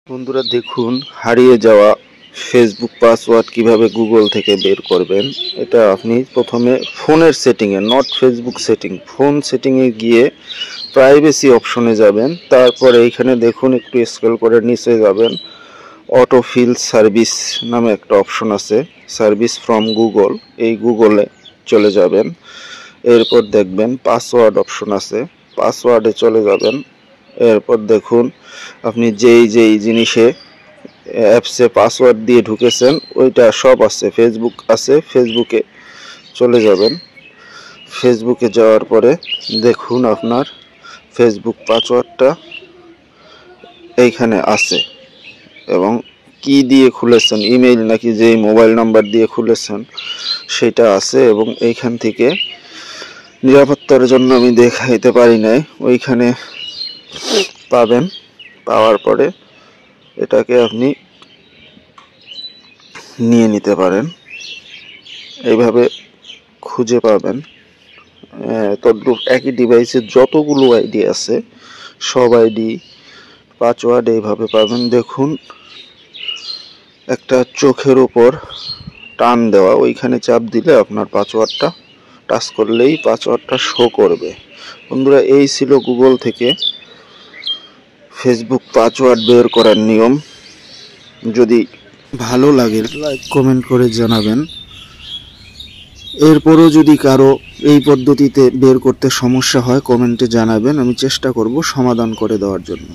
বন্ধুরা দেখুন, হারিয়ে যাওয়া ফেসবুক পাসওয়ার্ড কিভাবে গুগল থেকে বের করবেন। এটা আপনি প্রথমে ফোনের সেটিংয়ে, নট ফেসবুক সেটিং, ফোন সেটিংয়ে গিয়ে প্রাইভেসি অপশনে যাবেন। তারপরে এইখানে দেখুন, একটু স্ক্রল করে নিচে যাবেন, অটোফিল সার্ভিস নামে একটা অপশন আছে, সার্ভিস ফ্রম গুগল। এই গুগলে চলে যাবেন। এরপর দেখবেন পাসওয়ার্ড অপশন আছে, পাসওয়ার্ডে চলে যাবেন। এরপর দেখুন আপনি যেই জিনিসে অ্যাপসে পাসওয়ার্ড দিয়ে ঢুকেছেন ওইটা সব আছে, ফেসবুক আছে, ফেসবুকে চলে যাবেন। ফেসবুকে যাওয়ার পরে দেখুন আপনার ফেসবুক পাসওয়ার্ডটা এইখানে আছে এবং কি দিয়ে খুলেছেন, ইমেইল নাকি যেই মোবাইল নাম্বার দিয়ে খুলেছেন সেটা আছে। এবং এইখান থেকে নিরাপত্তার জন্য আমি দেখাইতে পারি নাই, ওইখানে পাবেন। পাওয়ার পরে এটাকে আপনি নিয়ে নিতে পারেন, এইভাবে খুঁজে পাবেন। তদ্রূপ একই ডিভাইসে যতগুলো আইডি আছে সব আইডি পাসওয়ার্ড এইভাবে পাবেন। দেখুন একটা চোখের উপর টান দেওয়া, ওইখানে চাপ দিলে আপনার পাসওয়ার্ডটা, টাচ করলেই পাসওয়ার্ডটা শো করবে। বন্ধুরা, এই ছিল গুগল থেকে ফেসবুক পাসওয়ার্ড বের করার নিয়ম। যদি ভালো লাগে লাইক কমেন্ট করে জানাবেন। এরপরও যদি কারো এই পদ্ধতিতে বের করতে সমস্যা হয় কমেন্টে জানাবেন, আমি চেষ্টা করব সমাধান করে দেওয়ার জন্য।